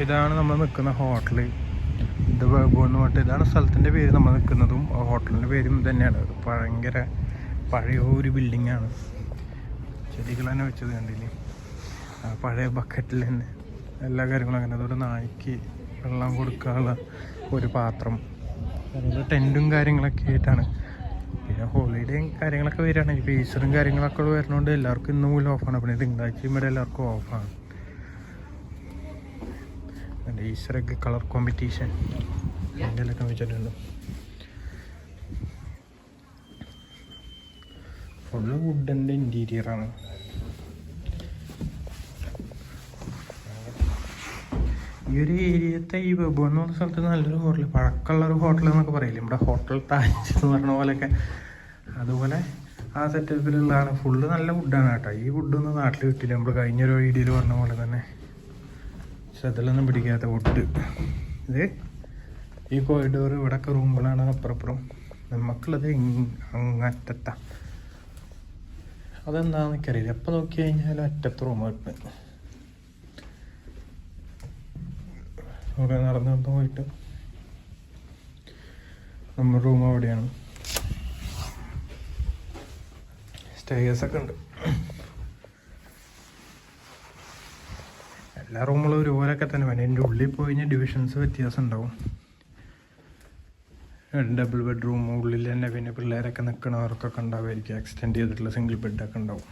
ഇതാണ് നമ്മൾ നിൽക്കുന്ന ഹോട്ടൽ. ഇത് വേബോന്ന് പറഞ്ഞിട്ട് ഇതാണ് സ്ഥലത്തിൻ്റെ പേര്. നമ്മൾ നിൽക്കുന്നതും ഹോട്ടലിൻ്റെ പേരും തന്നെയാണ്. ഇത് ഭയങ്കര പഴയ ഒരു ബിൽഡിങ്ങാണ്. ചെടികൾ തന്നെ വെച്ചത് കണ്ടില്ലേ, പഴയ ബക്കറ്റിൽ തന്നെ എല്ലാ കാര്യങ്ങളും അങ്ങനെ. അതൊരു നായ്ക്ക് വെള്ളം കൊടുക്കാനുള്ള ഒരു പാത്രം, അതുപോലെ ടെൻറ്റും കാര്യങ്ങളൊക്കെ ആയിട്ടാണ്. പിന്നെ ഹോളിഡേയും കാര്യങ്ങളൊക്കെ വരികയാണ്. ഇപ്പോൾ ഈസ്റ്ററും കാര്യങ്ങളൊക്കെ വരുന്നതുകൊണ്ട് എല്ലാവർക്കും ഇന്ന് മൂലം ഓഫാണ്. പിന്നെ തിങ്കളാഴ്ചയും ഇവിടെ എല്ലാവർക്കും ഓഫാണ്. ഈസ്റ്റർ എഗ് കളർ കോമ്പറ്റീഷൻ അതിലൊക്കെ വെച്ചിട്ടുണ്ട്. ഫുള്ള് വുഡൻ്റെ ഇൻറ്റീരിയറാണ്. ഈ ഒരു ഏരിയത്തെ ഈ വെബ് എന്ന് പറഞ്ഞ സ്ഥലത്ത് നല്ലൊരു ഹോട്ടൽ, പഴക്കമുള്ളൊരു ഹോട്ടൽ എന്നൊക്കെ പറയില്ലേ, നമ്മുടെ ഹോട്ടൽ താജ് എന്ന് പറഞ്ഞ പോലെയൊക്കെ അതുപോലെ ആ സെറ്റപ്പിലുള്ളതാണ്. ഫുള്ള് നല്ല വുഡാണ് കേട്ടോ. ഈ വുഡൊന്നും നാട്ടിൽ കിട്ടില്ല. നമ്മൾ കഴിഞ്ഞൊരു വീഡിയോയിൽ പറഞ്ഞ പോലെ തന്നെ ശ്രദ്ധയിലൊന്നും പിടിക്കാത്ത വുഡ്. ഇത് ഈ കോറിഡോർ ഇവിടെയൊക്കെ റൂമുകളാണ്. അപ്പുറപ്പുറം നമുക്കുള്ളത് അങ്ങറ്റത്ത. അതെന്താണെന്ന് എനിക്കറിയില്ല. എപ്പോൾ നോക്കി കഴിഞ്ഞാൽ അറ്റത്ത് റൂമായിട്ട് അവിടെ നടന്നു പോയിട്ട് നമ്മുടെ റൂം അവിടെയാണ്. സ്റ്റേഴ്സൊക്കെ ഉണ്ട്. എല്ലാ റൂമുകളും ഒരുപോലെയൊക്കെ തന്നെ വേണം. എൻ്റെ ഉള്ളിൽ പോയി കഴിഞ്ഞാൽ ഡിവിഷൻസ് വ്യത്യാസം ഉണ്ടാവും. ഡബിൾ ബെഡ്റൂം ഉള്ളിൽ തന്നെ, പിന്നെ പിള്ളേരൊക്കെ നിൽക്കണവർക്കൊക്കെ ഉണ്ടാവുമായിരിക്കും. എക്സ്റ്റെൻഡ് ചെയ്തിട്ടുള്ള സിംഗിൾ ബെഡൊക്കെ ഉണ്ടാവും.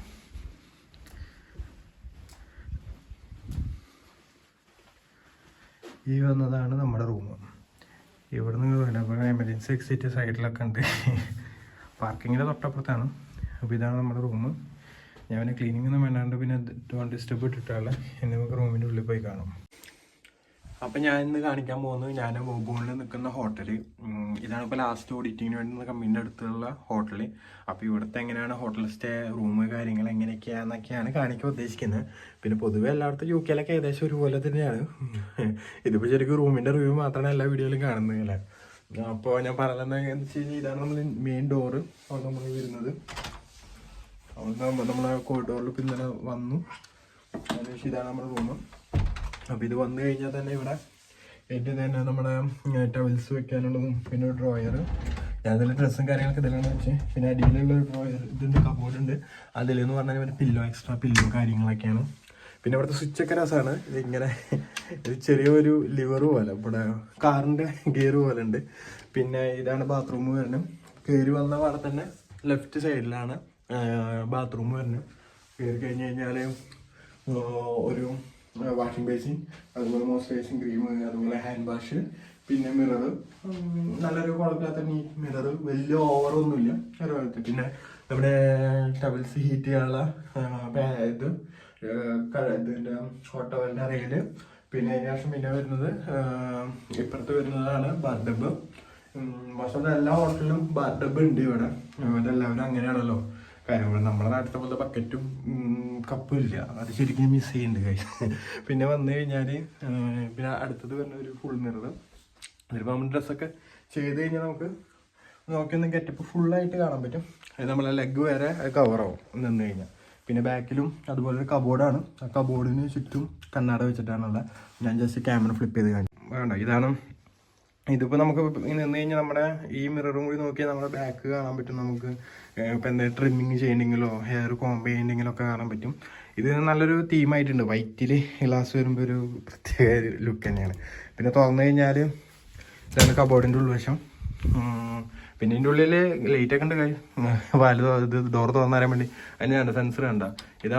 ഈ വന്നതാണ് നമ്മുടെ റൂം. ഇവിടുന്ന് ഇവിടെ എമർജൻസി എക്സിറ്റ് സൈഡിലൊക്കെ ഉണ്ട്. പാർക്കിങ്ങിൻ്റെ തൊട്ടപ്പുറത്താണ്. അപ്പോൾ ഇതാണ് നമ്മുടെ റൂം. ഞാൻ പിന്നെ ക്ലീനിങ് ഒന്നും വേണ്ടാണ്ട് പിന്നെ ഡോണ്ട് ഡിസ്റ്റർബ് ഇട്ടിട്ടുള്ള എന്നെ നമുക്ക് റൂമിൻ്റെ ഉള്ളിൽ പോയി കാണാം. അപ്പം ഞാൻ ഇന്ന് കാണിക്കാൻ പോകുന്നത് ഞാൻ ബോബോണിൽ നിൽക്കുന്ന ഹോട്ടൽ. ഇതാണ് ഇപ്പോൾ ലാസ്റ്റ് ഓഡിറ്റിങ്ങിന് വേണ്ടി കമ്പനീൻ്റെ അടുത്തുള്ള ഹോട്ടൽ. അപ്പോൾ ഇവിടുത്തെ എങ്ങനെയാണ് ഹോട്ടൽ സ്റ്റേ, റൂം കാര്യങ്ങൾ എങ്ങനെയൊക്കെയാണെന്നൊക്കെയാണ് കാണിക്കാൻ ഉദ്ദേശിക്കുന്നത്. പിന്നെ പൊതുവെ എല്ലായിടത്തും യു കെയിലൊക്കെ ഏകദേശം ഒരുപോലെ തന്നെയാണ്. ഇതിപ്പോൾ ശരിക്കും റൂമിൻ്റെ റിവ്യൂ മാത്രമാണ് എല്ലാ വീഡിയോയിലും കാണുന്നത് അല്ലേ. അപ്പോൾ ഞാൻ പറയുന്നത് എന്ന് വെച്ച് കഴിഞ്ഞാൽ ഇതാണ് നമ്മൾ മെയിൻ ഡോറ്. അവിടെ നമ്മൾ വരുന്നത് അവിടെ നമ്മളെ കോറിഡോറിൽ ഇപ്പം ഇന്നലെ വന്നു. അതിനുശേഷം ഇതാണ് നമ്മുടെ റൂം. അപ്പോൾ ഇത് വന്നു കഴിഞ്ഞാൽ തന്നെ ഇവിടെ ഏറ്റവും തന്നെ നമ്മുടെ ടവൽസ് വെക്കാനുള്ളതും പിന്നെ ഒരു ഡ്രോയർ. ഞാൻ ഇതിൽ ഡ്രസ്സും കാര്യങ്ങളൊക്കെ ഇതിലാണ് വെച്ച്. പിന്നെ അടിയിലുള്ള ഒരു ഡ്രോയർ ഇതുണ്ട്, കബോർഡുണ്ട്. അതിലെന്ന് പറഞ്ഞാൽ ഒരു പില്ലോ, എക്സ്ട്രാ പില്ലോ കാര്യങ്ങളൊക്കെയാണ്. പിന്നെ ഇവിടുത്തെ സ്വിച്ചൊക്കെ രസമാണ്. ഇതിങ്ങനെ ചെറിയൊരു ലിവർ പോലെ, ഇവിടെ കാറിൻ്റെ ഗിയർ പോലെ ഉണ്ട്. പിന്നെ ഇതാണ് ബാത്റൂം വരുന്നത്. കയറി വന്ന പാടെ തന്നെ ലെഫ്റ്റ് സൈഡിലാണ് ബാത്റൂം വരുന്നത്. കയറി കഴിഞ്ഞ് കഴിഞ്ഞാൽ ഒരു വാഷിംഗ് ബേസിൻ, അതുപോലെ മോയ്സ്ചറൈസിങ് ക്രീം, അതുപോലെ ഹാൻഡ് വാഷ്, പിന്നെ മിറർ, നല്ലൊരു കുഴപ്പമില്ലാത്ത നീറ്റ് മിറർ, വലിയ ഓവറൊന്നുമില്ല അതുപോലത്തെ. പിന്നെ നമ്മുടെ ടവൽസ് ഹീറ്റ് ചെയ്യാനുള്ള ഇതിൻ്റെ ഹോട്ട് ടവലിൻ്റെ അറയില്. പിന്നെ അതിന് ശേഷം പിന്നെ വരുന്നത് ഇപ്പുറത്ത് വരുന്നതാണ് ബാത്ത് ടബ്. മോശം എല്ലാ ഹോട്ടലിലും ബാത്ത് ടബ് ഉണ്ട് ഇവിടെ. ഇതെല്ലാവരും അങ്ങനെയാണല്ലോ കാര്യം. നമ്മുടെ നാട്ടിലത്തെ പോലെ ബക്കറ്റും കപ്പും ഇല്ല. അത് ശരിക്കും മിസ് ചെയ്യുന്നുണ്ട് കാര്യം. പിന്നെ വന്നു കഴിഞ്ഞാൽ പിന്നെ അടുത്തത് വരുന്ന ഒരു ഫുൾ മിറർ. അതിലിപ്പോൾ നമ്മൾ ഡ്രസ്സൊക്കെ ചെയ്ത് കഴിഞ്ഞാൽ നമുക്ക് നോക്കിയൊന്നും ഗെറ്റപ്പ് ഫുള്ളായിട്ട് കാണാൻ പറ്റും. അത് നമ്മളെ ലെഗ് വരെ കവറാവും നിന്ന് കഴിഞ്ഞാൽ. പിന്നെ ബാക്കിലും അതുപോലെ ഒരു കബോർഡാണ്. ആ കബോർഡിന് ചുറ്റും കണ്ണാട വെച്ചിട്ടാണുള്ളത്. ഞാൻ ജസ്റ്റ് ക്യാമറ ഫ്ലിപ്പ് ചെയ്ത് കാണിക്കും. വേണ്ട, ഇതാണ്. ഇതിപ്പോൾ നമുക്ക് നിന്ന് കഴിഞ്ഞാൽ നമ്മുടെ ഈ മിററും കൂടി നോക്കിയാൽ നമ്മുടെ ബാക്ക് കാണാൻ പറ്റും. നമുക്ക് ഇപ്പോൾ എന്തെങ്കിലും ട്രിമ്മിങ് ചെയ്യണമെങ്കിലോ ഹെയർ കോംബ് ചെയ്യണമെങ്കിലോ ഒക്കെ കാണാൻ പറ്റും. ഇത് നല്ലൊരു തീമായിട്ടുണ്ട്. വൈറ്റിൽ ഗ്ലാസ് വരുമ്പോൾ ഒരു പ്രത്യേക ലുക്ക് തന്നെയാണ്. പിന്നെ തുറന്നു കഴിഞ്ഞാൽ ഇതാണ് കബോർഡിൻ്റെ ഉൾവശം. പിന്നെ ഇതിൻ്റെ ഉള്ളിൽ ലൈറ്റൊക്കെ ഉണ്ട്. ഇത് ഡോർ തുറന്നു തരാൻ വേണ്ടി അതിനാണ് സെൻസർ കണ്ട. ഇത്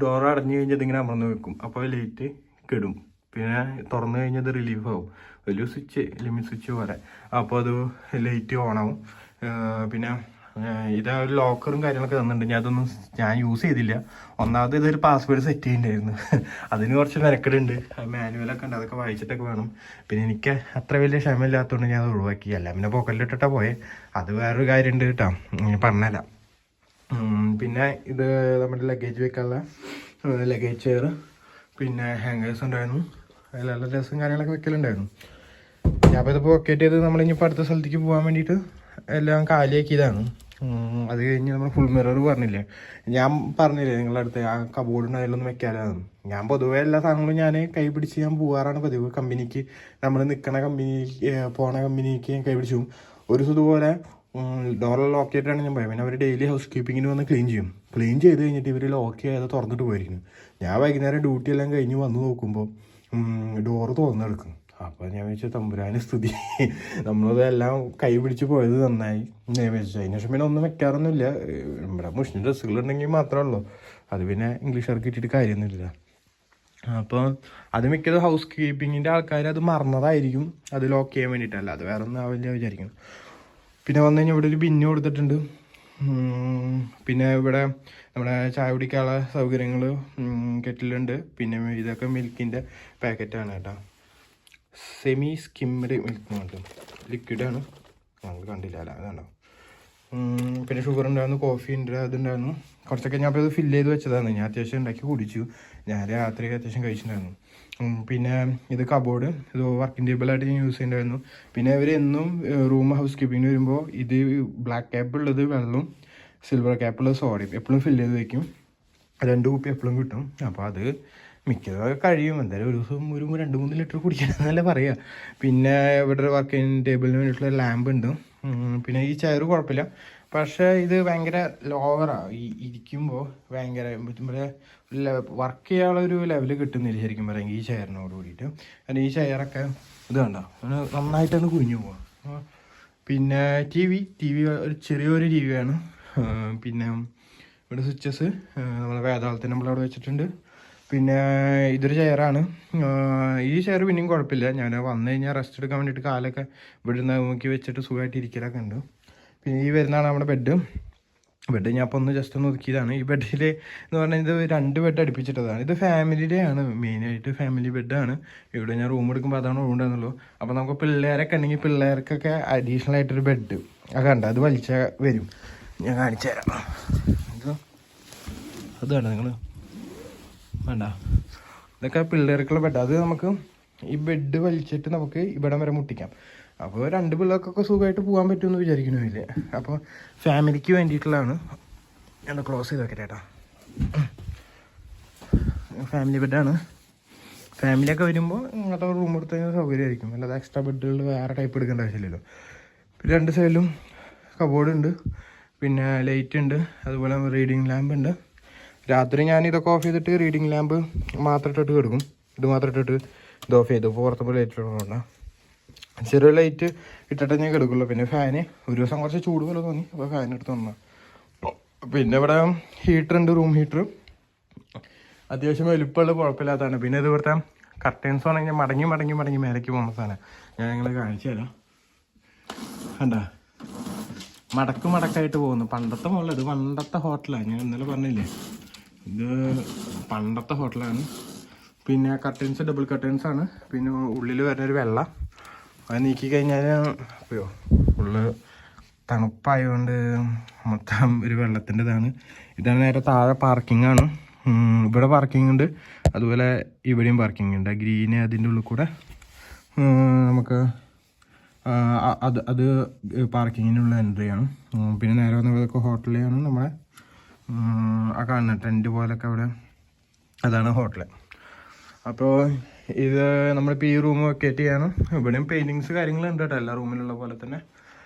ഡോർ അടഞ്ഞു കഴിഞ്ഞാൽ ഇതിങ്ങനെ അമർന്ന് വെക്കും. അപ്പോൾ ലൈറ്റ് കെടും. പിന്നെ തുറന്നു കഴിഞ്ഞാൽ ഇത് റിലീഫ് ആവും. വലിയ സ്വിച്ച്, ലിമിറ്റ് സ്വിച്ച് പോലെ. അപ്പോൾ അത് ലൈറ്റ് ഓണാവും. പിന്നെ ഇത് ഒരു ലോക്കറും കാര്യങ്ങളൊക്കെ തന്നിട്ടുണ്ട്. ഞാൻ യൂസ് ചെയ്തില്ല. ഒന്നാമത് ഇതൊരു പാസ്വേഡ് സെറ്റ് ചെയ്യേണ്ടായിരുന്നു. അതിന് കുറച്ച് മെനക്കെടുണ്ട്. മാനുവലൊക്കെ ഉണ്ട്, അതൊക്കെ വായിച്ചിട്ടൊക്കെ വേണം. പിന്നെ എനിക്ക് അത്ര വലിയ ക്ഷമയില്ലാത്തതുകൊണ്ട് ഞാൻ അത് ഒഴിവാക്കിയല്ല. പിന്നെ പോക്കറ്റിലിട്ടിട്ടാ പോയെ. അത് വേറൊരു കാര്യമുണ്ട് കേട്ടോ, പറഞ്ഞല്ല. പിന്നെ ഇത് നമ്മുടെ ലഗേജ് വെക്കാനുള്ള ലഗേജ് ചെയർ, പിന്നെ ഹാങ്കേഴ്സ് ഉണ്ടായിരുന്നു. അതിലെല്ലാം ഡ്രസ്സും കാര്യങ്ങളൊക്കെ വെക്കലുണ്ടായിരുന്നു. ഞാൻ അപ്പോൾ ഇത് പോക്കറ്റ് ചെയ്ത് നമ്മളിനിപ്പോൾ അടുത്ത സ്ഥലത്തേക്ക് പോകാൻ വേണ്ടിയിട്ട് എല്ലാം കാലിയാക്കിയതാണ്. അത് കഴിഞ്ഞ് നമ്മൾ ഫുൾ മിറർ പറഞ്ഞില്ലേ, ഞാൻ പറഞ്ഞില്ലേ നിങ്ങളുടെ അടുത്ത് ആ കബോർഡിന് അതിലൊന്നും വെക്കാനാണ്. ഞാൻ പൊതുവേ എല്ലാ സാധനങ്ങളും ഞാൻ കൈ പിടിച്ച് ഞാൻ പോകാറാണ് പതിവ്. കമ്പനിക്ക് നമ്മൾ നിൽക്കണ കമ്പനിക്ക് പോണ കമ്പനിക്ക് ഞാൻ കൈ പിടിച്ചു പോകും. ഒരു ഇതുപോലെ ഡോറിൽ ലോക്ക് ചെയ്തിട്ടാണ് ഞാൻ പോയത്. പിന്നെ അവർ ഡെയിലി ഹൗസ് കീപ്പിങ്ങിന് വന്ന് ക്ലീൻ ചെയ്യും. ക്ലീൻ ചെയ്ത് കഴിഞ്ഞിട്ട് ഇവർ ലോക്ക് ചെയ്യാതെ തുറന്നിട്ട് പോയിരിക്കുന്നു. ഞാൻ വൈകുന്നേരം ഡ്യൂട്ടി എല്ലാം കഴിഞ്ഞ് വന്ന് നോക്കുമ്പോൾ ഡോറ് തുറന്നെടുക്കും. അപ്പോൾ ഞാൻ വെച്ചാൽ തമ്പുരാന് സ്തുതി, നമ്മളത് എല്ലാം കൈ പിടിച്ച് പോയത് നന്നായി വെച്ചാൽ. അതിന് ശേഷം പിന്നെ ഒന്നും വെക്കാറൊന്നുമില്ല. ഇവിടെ മുഷിന് ഡ്രസ്സുകളുണ്ടെങ്കിൽ മാത്രമേ ഉള്ളൂ. അത് പിന്നെ ഇംഗ്ലീഷുകാർക്ക് ഇട്ടിട്ട് കാര്യമൊന്നുമില്ല. അപ്പോൾ അത് മിക്കത് ഹൗസ് കീപ്പിങ്ങിൻ്റെ ആൾക്കാർ അത് മറന്നതായിരിക്കും, അത് ലോക്ക് ചെയ്യാൻ വേണ്ടിയിട്ടല്ല, അത് വേറെ ഒന്നും ആവില്ല വിചാരിക്കണം. പിന്നെ വന്നു കഴിഞ്ഞാൽ ഇവിടെ ഒരു ബിന്ന് കൊടുത്തിട്ടുണ്ട്. പിന്നെ ഇവിടെ നമ്മുടെ ചായ കുടിക്കാനുള്ള സൗകര്യങ്ങൾ കെറ്റിലുണ്ട്. പിന്നെ ഇതൊക്കെ മിൽക്കിൻ്റെ പാക്കറ്റാണ് കേട്ടോ, സെമി സ്കിംഡ് മിൽക്ക് ഉണ്ട്, ലിക്വിഡാണ്, നമ്മൾ കണ്ടില്ല അല്ല അതുണ്ടോ. പിന്നെ ഷുഗർ ഉണ്ടായിരുന്നു, കോഫി ഉണ്ട്, അതുണ്ടായിരുന്നു കുറച്ചൊക്കെ. ഞാൻ അപ്പോൾ ഇത് ഫില്ല് ചെയ്ത് വെച്ചതാണ്. ഞാൻ അത്യാവശ്യം ഉണ്ടാക്കി കുടിച്ചു. ഞാൻ രാത്രി അത്യാവശ്യം കഴിച്ചിട്ടുണ്ടായിരുന്നു. പിന്നെ ഇത് കബോർഡ്, ഇത് വർക്കിംഗ് ടേബിളായിട്ട് ഞാൻ യൂസ് ചെയ്യുന്നുണ്ടായിരുന്നു. പിന്നെ ഇവർ എന്നും റൂം ഹൗസ് കീപ്പിങ്ങിന് വരുമ്പോൾ ഇത് ബ്ലാക്ക് ക്യാപ്പ് ഉള്ളത് വെള്ളവും സിൽവർ ക്യാപ്പുള്ളത് സോഡയും എപ്പോഴും ഫില്ല് ചെയ്ത് വയ്ക്കും. 2 കുപ്പി എപ്പോഴും കിട്ടും. അപ്പോൾ അത് മിക്കതൊക്കെ കഴിയും. എന്തായാലും ഒരു ദിവസം ഒരു 2-3 ലിറ്റർ കുടിക്കണമെന്നല്ലേ പറയുക. പിന്നെ ഇവിടെ വർക്കിംഗ് ടേബിളിന് വേണ്ടിയിട്ടുള്ള ലാമ്പ് ഉണ്ട്. പിന്നെ ഈ ചെയർ കുഴപ്പമില്ല, പക്ഷേ ഇത് ഭയങ്കര ലോവറാണ്. ഇരിക്കുമ്പോൾ ഭയങ്കര ഇവിടെ വർക്ക് ചെയ്യാനുള്ള ഒരു ലെവൽ കിട്ടുന്നില്ല ശരിക്കും പറയുമെങ്കിൽ ഈ ചെയറിനോട് കൂടിയിട്ട്. കാരണം ഈ ചെയറൊക്കെ ഇത് കണ്ടോ നന്നായിട്ടാണ് കുഞ്ഞു പോവുക. പിന്നെ ടി വി ഒരു ചെറിയൊരു ടി വിയാണ്. പിന്നെ ഇവിടെ സ്വിച്ചസ് നമ്മൾ വേദാളത്തിന് നമ്മളവിടെ വെച്ചിട്ടുണ്ട്. പിന്നെ ഇതൊരു ചെയറാണ്. ഈ ചെയർ പിന്നെയും കുഴപ്പമില്ല. ഞാൻ വന്നു കഴിഞ്ഞാൽ റെസ്റ്റ് എടുക്കാൻ വേണ്ടിയിട്ട് കാലൊക്കെ ഇവിടെ നിന്ന് നോക്കി വെച്ചിട്ട് സുഖമായിട്ട് ഇരിക്കലൊക്കെ ഉണ്ട്. പിന്നെ ഈ വരുന്നതാണ് നമ്മുടെ ബെഡ് ഞാൻ അപ്പോൾ ഒന്ന് ജസ്റ്റ് ഒന്ന് ഒതുക്കിയതാണ്. ഈ ബെഡിൽ എന്ന് പറഞ്ഞാൽ ഇത് 2 ബെഡ് അടുപ്പിച്ചിട്ടതാണ്. ഇത് ഫാമിലിയുടെ ആണ്, മെയിനായിട്ട് ഫാമിലി ബെഡാണ്. ഇവിടെ ഞാൻ റൂം എടുക്കുമ്പോൾ അതാണ് റൂമുണ്ടെന്നുള്ളൂ. അപ്പോൾ നമുക്ക് പിള്ളേരൊക്കെ ഉണ്ടെങ്കിൽ പിള്ളേർക്കൊക്കെ അഡീഷണൽ ആയിട്ടൊരു ബെഡ് ഒക്കെ ഉണ്ട്, അത് വലിച്ചാൽ വരും. ഞാൻ കാണിച്ചു തരാം. അത് വേണ്ട നിങ്ങൾ വേണ്ട, ഇതൊക്കെ പിള്ളേർക്കുള്ള ബെഡ്. അത് നമുക്ക് ഈ ബെഡ് വലിച്ചിട്ട് നമുക്ക് ഇവിടം വരെ മുട്ടിക്കാം. അപ്പോൾ 2 പിള്ളേർക്കൊക്കെ സുഖമായിട്ട് പോകാൻ പറ്റുമെന്ന് വിചാരിക്കണമില്ലേ. അപ്പോൾ ഫാമിലിക്ക് വേണ്ടിയിട്ടുള്ളതാണ്. എന്താ ക്ലോസ് ചെയ്ത് വെക്കട്ടെ ചേട്ടാ. ഫാമിലി ബെഡാണ്. ഫാമിലിയൊക്കെ വരുമ്പോൾ ഇങ്ങനത്തെ റൂം എടുത്ത് കഴിഞ്ഞാൽ സൗകര്യമായിരിക്കും. അല്ലാതെ എക്സ്ട്രാ ബെഡുകൾ വേറെ ടൈപ്പ് എടുക്കേണ്ട ആവശ്യമില്ലല്ലോ. പിന്നെ 2 സൈഡിലും കബോർഡ് ഉണ്ട്. പിന്നെ ലൈറ്റ് ഉണ്ട്, അതുപോലെ റീഡിങ് ലാമ്പ് ഉണ്ട്. രാത്രി ഞാൻ ഇതൊക്കെ ഓഫ് ചെയ്തിട്ട് റീഡിങ് ലാമ്പ് മാത്രം ഇട്ടിട്ട് കിടക്കും. ഇത് മാത്രം ഇട്ടിട്ട് ഇത് ഓഫ് ചെയ്തു. ഇപ്പോൾ പുറത്തുമ്പോൾ ലൈറ്റ് ഇടണം, ചെറിയ ലൈറ്റ് ഇട്ടിട്ട് ഞാൻ കിടക്കുള്ളൂ. പിന്നെ ഫാന് ഒരു ദിവസം കുറച്ച് ചൂട് പോലെ തോന്നി, അപ്പോൾ ഫാൻ എടുത്ത് വന്നാൽ. പിന്നെ ഇവിടെ ഹീറ്റർ ഉണ്ട്, റൂം ഹീറ്റർ. അത്യാവശ്യം വലുപ്പമുള്ള കുഴപ്പമില്ലാത്തതാണ്. പിന്നെ ഇത് ഇവിടുത്തെ കർട്ടൻസ് ആണെങ്കിൽ മടങ്ങി മേലേക്ക് പോകുന്ന സാധനം ഞാൻ നിങ്ങളെ കാണിച്ചു തരാം. കണ്ടാ മടക്കായിട്ട് പോകുന്നു. പണ്ടത്തെ മുകളിൽ ഇത് പണ്ടത്തെ ഹോട്ടലാണ്. ഞാൻ ഇന്നലെ പറഞ്ഞില്ലേ, ഇത് പണ്ടത്തെ ഹോട്ടലാണ്. പിന്നെ കർട്ടൻസ് ഡബിൾ കർട്ടൻസ് ആണ്. പിന്നെ ഉള്ളിൽ വരുന്നൊരു വെള്ള അത് നീക്കി കഴിഞ്ഞാൽ അയ്യോ ഫുള്ള് തണുപ്പായതുകൊണ്ട് മൊത്തം ഒരു വെള്ളത്തിൻ്റെ ഇതാണ്. ഇതാണ് നേരെ താഴെ പാർക്കിംഗ് ആണ്. ഇവിടെ പാർക്കിംഗ് ഉണ്ട്, അതുപോലെ ഇവിടെയും പാർക്കിംഗ് ഉണ്ട്. ഗ്രീന് അതിൻ്റെ ഉള്ളിൽ കൂടെ നമുക്ക് അത് പാർക്കിങ്ങിനുള്ള എൻട്രി ആണ്. പിന്നെ നേരെ വന്നതൊക്കെ ഹോട്ടലാണ്. നമ്മളെ ആ കാണുന്ന ടെൻറ്റ് പോലൊക്കെ അവിടെ അതാണ് ഹോട്ടൽ. അപ്പോൾ ഇത് നമ്മളിപ്പോൾ ഈ റൂം വെക്കേറ്റ് ചെയ്യണം. ഇവിടെയും പെയിൻറ്റിങ്സ് കാര്യങ്ങളുണ്ട് കേട്ടോ, എല്ലാ റൂമിലുള്ള പോലെ തന്നെ.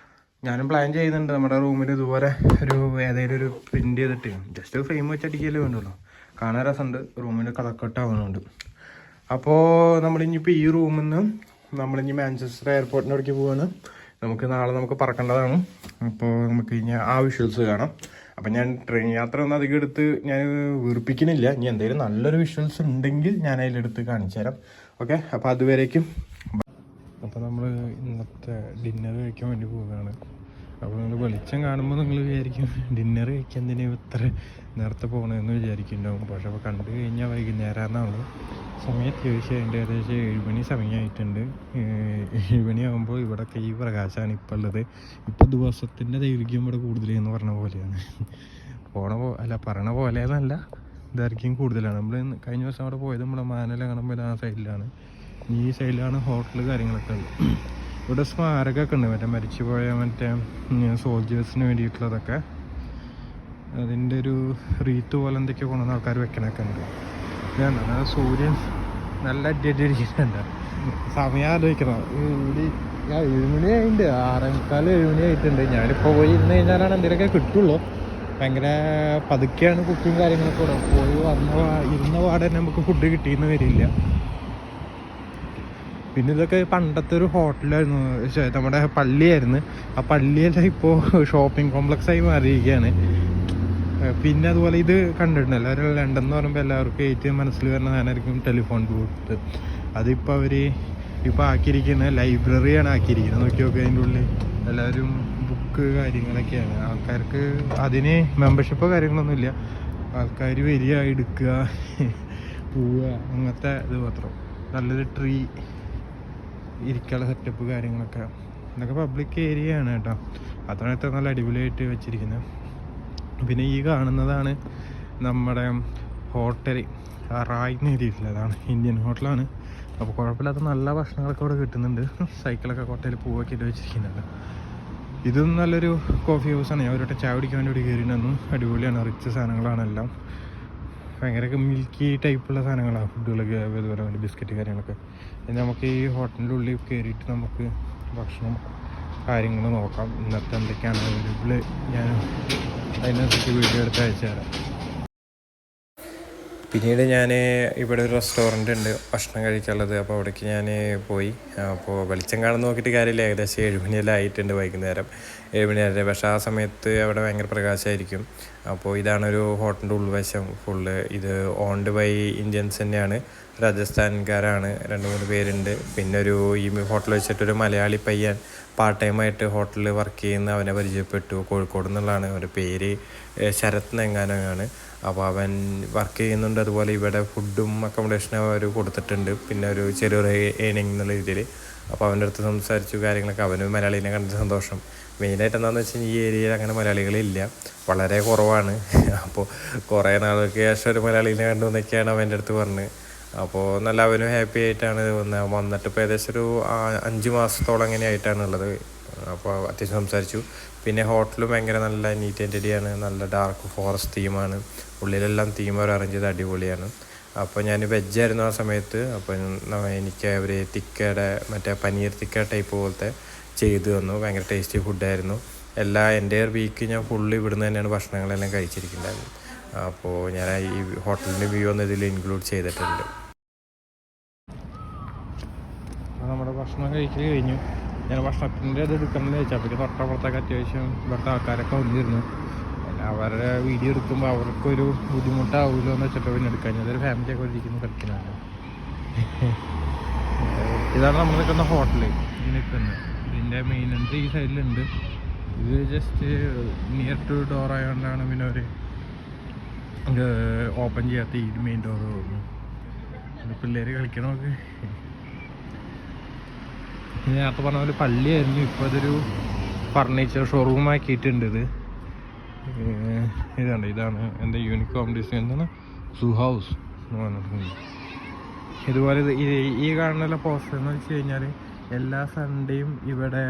ഞാനും പ്ലാൻ ചെയ്യുന്നുണ്ട് നമ്മുടെ റൂമിൽ ഇതുപോലെ ഒരു ഏതെങ്കിലും ഒരു പ്രിൻറ്റ് ചെയ്തിട്ട് ജസ്റ്റ് ഫ്രെയിം വെച്ചടിക്കല്ലേ വേണ്ടുള്ളൂ. കാണാൻ രസമുണ്ട്, റൂമിൻ്റെ കളർ കട്ട് ആവുന്നുണ്ട്. അപ്പോൾ നമ്മളിനിയിപ്പോൾ ഈ റൂമിൽ നിന്ന് നമ്മളിനി മാഞ്ചസ്റ്റർ എയർപോർട്ടിൻ്റെ അവിടേക്ക് പോവാണ്. നാളെ നമുക്ക് പറക്കേണ്ടതാണ്. അപ്പോൾ നമുക്ക് ഇനി ആ വിഷ്വൽസ് കാണാം. അപ്പം ഞാൻ ട്രെയിൻ യാത്ര ഒന്നും അധികം എടുത്ത് ഞാൻ വീർപ്പിക്കുന്നില്ല. ഇനി എന്തെങ്കിലും നല്ലൊരു വിഷ്വൽസ് ഉണ്ടെങ്കിൽ ഞാൻ അതിലെടുത്ത് കാണിച്ചു തരാം. ഓക്കെ, അപ്പോൾ അതുവരേക്കും. അപ്പോൾ നമ്മൾ ഇന്നത്തെ ഡിന്നർ കഴിക്കാൻ വേണ്ടി പോവുകയാണ്. അപ്പോൾ നിങ്ങൾ വെളിച്ചം കാണുമ്പോൾ നിങ്ങൾ വിചാരിക്കും ഡിന്നർ കഴിക്കാൻ തന്നെ ഇത്ര നേരത്തെ പോകണമെന്ന് വിചാരിക്കുന്നുണ്ടാവും. പക്ഷെ അപ്പോൾ കണ്ടു കഴിഞ്ഞാൽ വൈകുന്നേരമാണെന്നുള്ളൂ. സമയം അത്യാവശ്യം ഏകദേശം 7 മണി സമയമായിട്ടുണ്ട്. 7 മണിയാകുമ്പോൾ ഇവിടെയൊക്കെ ഈ പ്രകാശമാണ് ഇപ്പോൾ ഉള്ളത്. ഇപ്പോൾ ദിവസത്തിൻ്റെ ദൈർഘ്യം ഇവിടെ കൂടുതലെന്ന് പറഞ്ഞ പോലെയാണ്. പറയണ പോലെ എന്നല്ല, ദൈർഘ്യം കൂടുതലാണ്. നമ്മൾ കഴിഞ്ഞ ദിവസം അവിടെ പോയത് നമ്മളെ മാനല കാണുമ്പോൾ ആ സൈഡിലാണ്. ഈ സൈഡിലാണ് ഹോട്ടൽ കാര്യങ്ങളൊക്കെ ഉള്ളത്. ഇവിടെ സ്മാരകമൊക്കെ ഉണ്ട്, മരിച്ചുപോയ സോൾജേഴ്സിന് വേണ്ടിയിട്ടുള്ളതൊക്കെ. അതിൻ്റെ ഒരു റീത്ത് പോലെ എന്തൊക്കെയോ കൊണ്ടുവന്ന ആൾക്കാർ വെക്കണൊക്കെ ഉണ്ട്. ഇതാണ് സൂര്യൻ നല്ല അടിയായിട്ടിരിക്കുന്നുണ്ട്. സമയം ആലോചിക്കണം. ഇവിടെ 7 മണിയായിട്ടുണ്ട്, 6:45 7 മണിയായിട്ടുണ്ട്. ഞാനിപ്പോൾ പോയി ഇരുന്ന് കഴിഞ്ഞാലാണ് എന്തെങ്കിലുമൊക്കെ കിട്ടുള്ളൂ. ഭയങ്കര പതുക്കെയാണ് കുക്കിങ് കാര്യങ്ങളൊക്കെ കൂടെ. പോയി ഇരുന്ന പാടെ തന്നെ നമുക്ക് ഫുഡ് കിട്ടിയെന്ന് വരില്ല. പിന്നെ ഇതൊക്കെ പണ്ടത്തെ ഒരു ഹോട്ടലായിരുന്നു, നമ്മുടെ പള്ളിയായിരുന്നു. ആ പള്ളിയെല്ലാം ഇപ്പോൾ ഷോപ്പിംഗ് കോംപ്ലക്സായി മാറിയിരിക്കുകയാണ്. പിന്നെ അതുപോലെ ഇത് കണ്ടിട്ടുണ്ട് എല്ലാവരും, ലണ്ടൻ എന്ന് പറയുമ്പോൾ എല്ലാവർക്കും ഏറ്റവും മനസ്സിൽ വരുന്ന സാധനമായിരിക്കും ടെലിഫോൺ ബൂത്ത്. അതിപ്പോൾ അവർ ഇപ്പോൾ ആക്കിയിരിക്കുന്നത് ലൈബ്രറിയാണ് ആക്കിയിരിക്കുന്നത്. നോക്കി നോക്കി അതിൻ്റെ ഉള്ളിൽ എല്ലാവരും ബുക്ക് കാര്യങ്ങളൊക്കെയാണ്. ആൾക്കാർക്ക് അതിന് മെമ്പർഷിപ്പോ കാര്യങ്ങളൊന്നുമില്ല. ആൾക്കാർ വരിക, എടുക്കുക, പോവുക, അങ്ങനത്തെ ഇത് മാത്രം. നല്ലൊരു ട്രീ ഇരിക്കാനുള്ള സെറ്റപ്പ് കാര്യങ്ങളൊക്കെ. ഇതൊക്കെ പബ്ലിക് ഏരിയ ആണ് കേട്ടോ. അതാണ് ഇത്ര നല്ല അടിപൊളിയായിട്ട് വെച്ചിരിക്കുന്നത്. പിന്നെ ഈ കാണുന്നതാണ് നമ്മുടെ ഹോട്ടൽ, റായ് എന്ന് എഴുതിയിട്ടില്ല, അതാണ് ഇന്ത്യൻ ഹോട്ടലാണ്. അപ്പോൾ കുഴപ്പമില്ലാത്ത നല്ല ഭക്ഷണങ്ങളൊക്കെ ഇവിടെ കിട്ടുന്നുണ്ട്. സൈക്കിളൊക്കെ ഹോട്ടലിൽ പൂവൊക്കെ ഇട്ട് വെച്ചിരിക്കുന്നുണ്ട്. ഇതും നല്ലൊരു കോഫി ഹൗസാണ്. ഞാൻ ഒരു ചായ കുടിക്കാൻ വേണ്ടി കയറിയിരുന്നു. അടിപൊളിയാണ്, റിച്ച് സാധനങ്ങളാണെല്ലാം. ഭയങ്കര മിൽക്കി ടൈപ്പുള്ള സാധനങ്ങളാണ് ഫുഡുകളൊക്കെ, അതുപോലെ വേണ്ടി ബിസ്ക്കറ്റ് കാര്യങ്ങളൊക്കെ. നമുക്ക് ഈ ഹോട്ടലിൻ്റെ ഉള്ളിൽ കയറിയിട്ട് നമുക്ക് ഭക്ഷണം കാര്യങ്ങൾ നോക്കാം. ഇന്നത്തെ എന്തൊക്കെയാണ് അവൈലബിൾ, ഞാൻ അതിനനുസരിച്ച് വീഡിയോ എടുത്ത് അയച്ചു തരാം. പിന്നീട് ഞാൻ ഇവിടെ ഒരു റെസ്റ്റോറൻ്റ് ഉണ്ട് ഭക്ഷണം കഴിക്കാനുള്ളത്. അപ്പോൾ അവിടേക്ക് ഞാൻ പോയി. അപ്പോൾ വെളിച്ചം കാണുന്ന നോക്കിയിട്ട് കാര്യമില്ല, ഏകദേശം 7 മണിയെല്ലാം ആയിട്ടുണ്ട്, വൈകുന്നേരം 7 മണിയായിട്ട്. പക്ഷേ ആ സമയത്ത് അവിടെ ഭയങ്കര പ്രകാശമായിരിക്കും. അപ്പോൾ ഇതാണൊരു ഹോട്ടലിൻ്റെ ഉൾവശം ഫുള്ള്. ഇത് ഓൺഡ് ബൈ ഇന്ത്യൻസ് തന്നെയാണ്, രാജസ്ഥാൻകാരാണ്, 2-3 പേരുണ്ട്. പിന്നെ ഈ ഹോട്ടൽ വെച്ചിട്ടൊരു മലയാളി പയ്യൻ പാർട്ട് ടൈമായിട്ട് ഹോട്ടലിൽ വർക്ക് ചെയ്യുന്ന അവനെ പരിചയപ്പെട്ടു. കോഴിക്കോട് നിന്നുള്ളതാണ്. അവൻ്റെ പേര് ശരത് നെങ്ങാനാണ്. അപ്പോൾ അവൻ വർക്ക് ചെയ്യുന്നുണ്ട്. അതുപോലെ ഇവിടെ ഫുഡും അക്കോമഡേഷനും അവർ കൊടുത്തിട്ടുണ്ട്. പിന്നെ ഒരു ചെറിയൊരു ഏണിങ് എന്നുള്ള രീതിയിൽ. അപ്പോൾ അവൻ്റെ അടുത്ത് സംസാരിച്ചു കാര്യങ്ങളൊക്കെ. അവന് മലയാളീനെ കണ്ട സന്തോഷം. മെയിനായിട്ട് എന്താണെന്ന് വെച്ചാൽ ഈ ഏരിയയിൽ അങ്ങനെ മലയാളികളില്ല, വളരെ കുറവാണ്. അപ്പോൾ കുറേ നാൾക്ക് ശേഷം ഒരു മലയാളീനെ കണ്ടു എന്നൊക്കെയാണ് അവൻ്റെ അടുത്ത് പറഞ്ഞത്. അപ്പോൾ നല്ല അവനും ഹാപ്പി ആയിട്ടാണ് വന്നിട്ട്. ഇപ്പോൾ ഏകദേശം ഒരു 5 മാസത്തോളം അങ്ങനെ ആയിട്ടാണ് ഉള്ളത്. അപ്പോൾ അത്യാവശ്യം സംസാരിച്ചു. പിന്നെ ഹോട്ടലും ഭയങ്കര നല്ല നീറ്റ് ആൻഡ് റെഡിയാണ്. നല്ല ഡാർക്ക് ഫോറസ്റ്റ് തീമാണ്, ഉള്ളിലെല്ലാം തീം അവർ അറേഞ്ച് ചെയ്ത് അടിപൊളിയാണ്. അപ്പോൾ ഞാൻ വെജായിരുന്നു ആ സമയത്ത്. അപ്പോൾ എനിക്ക് അവർ തിക്കയുടെ മറ്റേ പനീർ തിക്ക ടൈപ്പ് പോലത്തെ ചെയ്തു തന്നു. ഭയങ്കര ടേസ്റ്റി ഫുഡായിരുന്നു. എൻ്റെ വീക്ക് ഞാൻ ഫുള്ള് ഇവിടുന്ന് തന്നെയാണ് ഭക്ഷണങ്ങളെല്ലാം കഴിച്ചിരിക്കുന്നുണ്ടായിരുന്നു. അപ്പോൾ ഞാൻ ഈ ഹോട്ടലിൻ്റെ വ്യൂ ഒന്ന് ഇതിൽ ഇൻക്ലൂഡ് ചെയ്തിട്ടുണ്ട്. നമ്മുടെ ഭക്ഷണം കഴിക്കൽ കഴിഞ്ഞു. ഞാൻ ഭക്ഷണത്തിൻ്റെ ഇത് എടുക്കണമെന്ന് ചോദിച്ചാൽ പിന്നെ തൊട്ടപ്പുറത്തൊക്കെ അത്യാവശ്യം ഇവിടുത്തെ ആൾക്കാരൊക്കെ വന്നിരുന്നു. അവരുടെ വീഡിയോ എടുക്കുമ്പോൾ അവർക്കൊരു ബുദ്ധിമുട്ടാവില്ലോ എന്ന് വെച്ചിട്ട് പിന്നെ എടുക്കാൻ. അതൊരു ഫാമിലിയൊക്കെ ഇരിക്കുന്നു കളിക്കുന്നതാണ്. ഇതാണ് നമ്മൾ നിൽക്കുന്ന ഹോട്ടൽ നിൽക്കുന്നത്. ഇതിൻ്റെ മെയിൻ എൻട്രി ഈ സൈഡിലുണ്ട്. ഇത് ജസ്റ്റ് നിയർ ടു ഡോർ ആയതുകൊണ്ടാണ് പിന്നെ അവർ ഓപ്പൺ ചെയ്യാത്ത ഈ മെയിൻ ഡോർ തോന്നുന്നു. പിള്ളേർ കളിക്കണമൊക്കെ. നേരത്തെ പറഞ്ഞ പോലെ പള്ളിയായിരുന്നു, ഇപ്പോൾ അതൊരു ഫർണിച്ചർ ഷോറൂം ആക്കിയിട്ടുണ്ട്. ഇതാണ് എൻ്റെ യൂണിക്കോം ഡിസൈൻ, എന്താണ് സൂ ഹൗസ് എന്ന് പറഞ്ഞിട്ടുണ്ട്. ഇതുപോലെ ഈ കാണുന്ന പോസ്റ്റർ എന്ന് വെച്ച് കഴിഞ്ഞാൽ എല്ലാ സൺഡേയും ഇവിടെ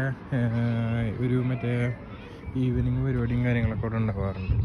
ഒരു മറ്റേ ഈവനിങ് പരിപാടിയും കാര്യങ്ങളൊക്കെ ഇവിടെ ഉണ്ടാകാറുണ്ട്.